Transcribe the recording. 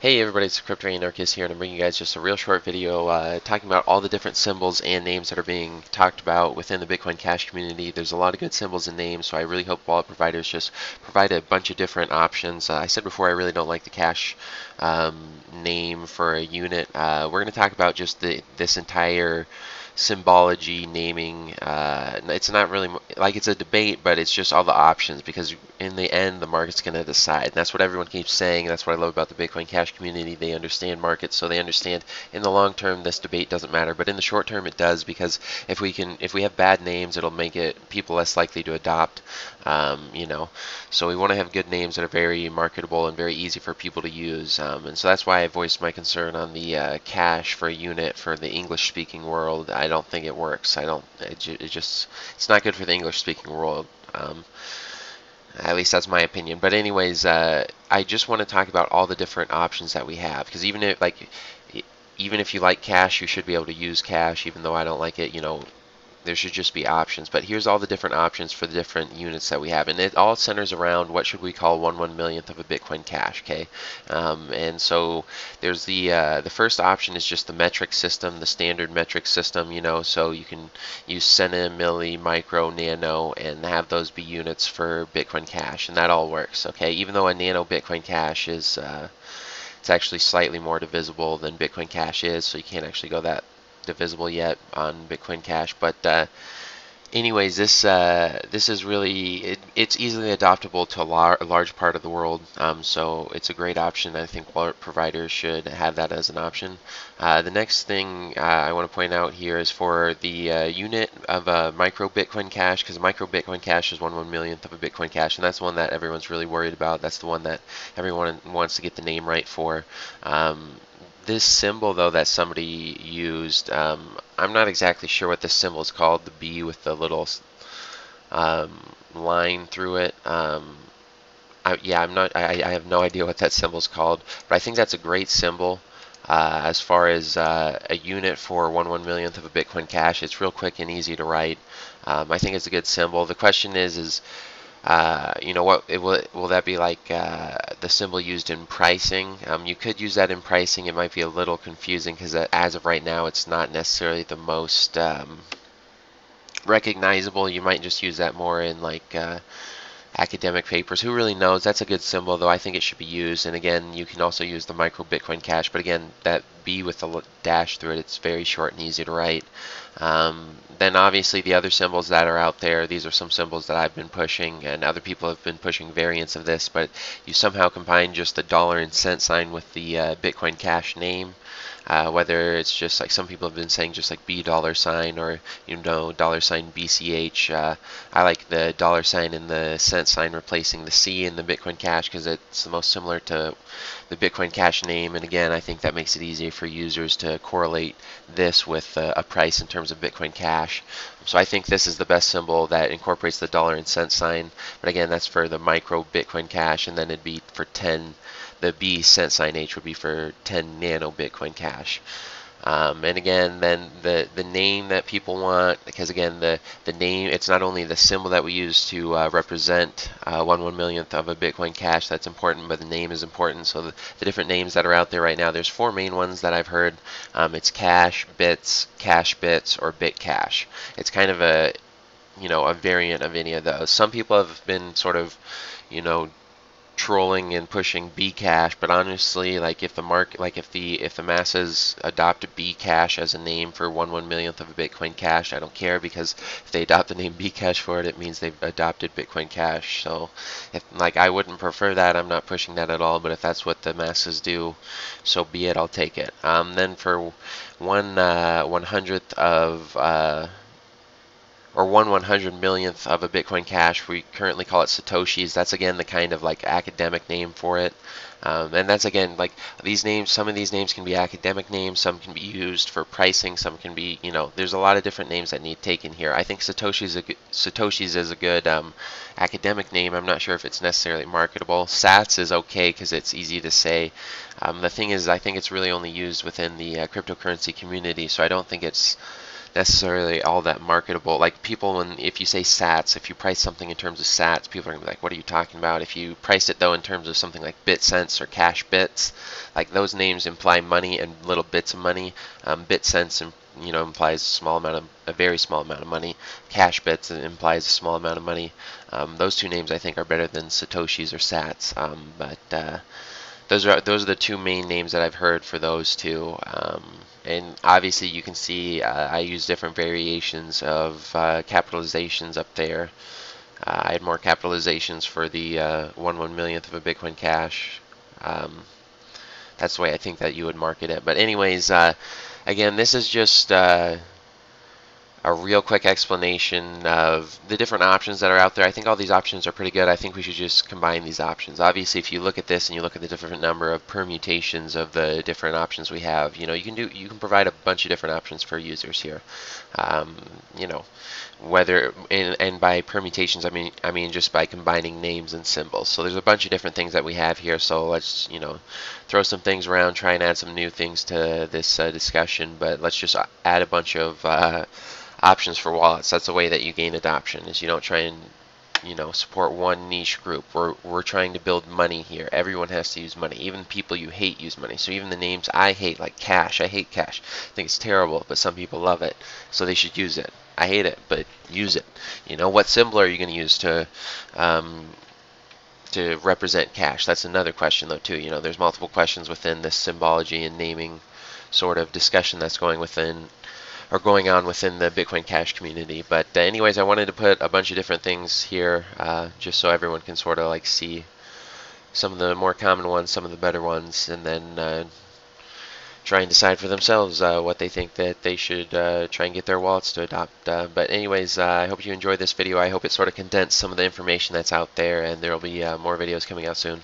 Hey everybody, it's Crypto-Anarchist here, and I'm bringing you guys just a real short video talking about all the different symbols and names that are being talked about within the Bitcoin Cash community. There's a lot of good symbols and names, so I really hope wallet providers just provide a bunch of different options. I said before I really don't like the cash name for a unit. We're going to talk about just this entire symbology naming. It's not really like it's a debate, but it's just all the options because in the end the market's going to decide. And that's what everyone keeps saying. That's what I love about the Bitcoin Cash community. They understand markets, so they understand in the long term this debate doesn't matter, but in the short term it does, because if we have bad names, it'll make it people less likely to adopt. You know, so we want to have good names that are very marketable and very easy for people to use. And so that's why I voiced my concern on the cash for a unit for the English-speaking world. I don't think it works. I don't. It's not good for the English-speaking world. At least that's my opinion. But anyways, I just want to talk about all the different options that we have, because even if you like cash, you should be able to use cash. Even though I don't like it, there should just be options. But here's all the different options for the different units that we have, and it all centers around what should we call 1/1 millionth of a Bitcoin Cash. Okay, and so there's the first option is just the metric system, the standard metric system. So you can use centi, milli, micro, nano, and have those be units for Bitcoin Cash, and that all works. Okay, even though a nano Bitcoin Cash is it's actually slightly more divisible than Bitcoin Cash is, so you can't actually go that divisible yet on Bitcoin Cash. But anyways, this is really it's easily adoptable to a large part of the world. So it's a great option. I think wallet providers should have that as an option. The next thing I want to point out here is for the unit of a micro Bitcoin Cash, because micro Bitcoin Cash is 1/1 millionth of a Bitcoin Cash, and that's the one that everyone's really worried about. That's the one that everyone wants to get the name right for. This symbol, though, that somebody used, I'm not exactly sure what this symbol is called, the B with the little line through it. Yeah, I have no idea what that symbol is called, but I think that's a great symbol. As far as a unit for 1/1 millionth of a Bitcoin Cash, it's real quick and easy to write. I think it's a good symbol. The question is will that be like the symbol used in pricing? You could use that in pricing. It might be a little confusing because as of right now, it's not necessarily the most recognizable. You might just use that more in like academic papers. Who really knows? That's a good symbol, though. I think it should be used. And again, you can also use the micro Bitcoin Cash, but again, that B with the dash through it, it's very short and easy to write. Then obviously the other symbols that are out there, these are some symbols that I've been pushing, and other people have been pushing variants of this, but you somehow combine just the dollar and cent sign with the Bitcoin Cash name. Whether it's just like some people have been saying just like $B or $ BCH. I like the dollar sign and the cent sign replacing the C in the Bitcoin Cash because it's the most similar to the Bitcoin Cash name, and again, I think that makes it easier for users to correlate this with a price in terms of Bitcoin Cash. So I think this is the best symbol that incorporates the dollar and cent sign, but again, that's for the micro Bitcoin Cash, and then it'd be for 10. The B cent sign H would be for 10 nano Bitcoin Cash. And again, then the name that people want, because again, the name, it's not only the symbol that we use to represent 1/1 millionth of a Bitcoin Cash that's important, but the name is important. So the different names that are out there right now, there's four main ones that I've heard. It's Cash, Bits, Cash Bits, or Bitcash. It's kind of a variant of any of those. Some people have been sort of, trolling and pushing Bcash, but honestly, like if the masses adopt Bcash as a name for 1/1 millionth of a Bitcoin Cash, I don't care, because if they adopt the name Bcash for it, it means they've adopted Bitcoin Cash. So I wouldn't prefer that. I'm not pushing that at all, but if that's what the masses do, so be it. I'll take it. Then for 1/100th of or 1/100 millionth of a Bitcoin Cash, we currently call it Satoshis. That's again the kind of like academic name for it. And that's again like these names, some of these names can be academic names, some can be used for pricing, some can be, there's a lot of different names that need taken here. I think Satoshis is a good academic name. I'm not sure if it's necessarily marketable. Sats is okay because it's easy to say. The thing is, I think it's really only used within the cryptocurrency community, so I don't think it's necessarily all that marketable. Like people, if you say sats, if you price something in terms of sats, people are gonna be like, "What are you talking about?" If you price it though in terms of something like bit cents or cash bits, like those names imply money and little bits of money. Bit cents, implies a very small amount of money. Cash bits implies a small amount of money. Those two names I think are better than satoshis or sats. But those are the two main names that I've heard for those two. And obviously you can see I use different variations of capitalizations up there. I had more capitalizations for the 1/1 millionth of a Bitcoin Cash. That's the way I think that you would market it. But anyways, again, this is just a real quick explanation of the different options that are out there. I think all these options are pretty good. I think we should just combine these options. Obviously, if you look at this and you look at the different number of permutations of the different options we have, you can provide a bunch of different options for users here. You know, whether and by permutations, I mean just by combining names and symbols. So there's a bunch of different things that we have here. So let's throw some things around, try and add some new things to this discussion. But let's just add a bunch of options for wallets. That's the way that you gain adoption, is you don't try and support one niche group. We're trying to build money here. Everyone has to use money. Even people you hate use money. So even the names I hate, like Cash, I hate Cash. I think it's terrible, but some people love it, so they should use it. I hate it, but use it. What symbol are you going to use to represent Cash? That's another question though too. There's multiple questions within this symbology and naming sort of discussion that's going on within the Bitcoin Cash community. But anyways, I wanted to put a bunch of different things here just so everyone can sort of like see some of the more common ones, some of the better ones, and then try and decide for themselves what they think that they should try and get their wallets to adopt. But anyways, I hope you enjoyed this video. I hope it sort of condensed some of the information that's out there, and there will be more videos coming out soon.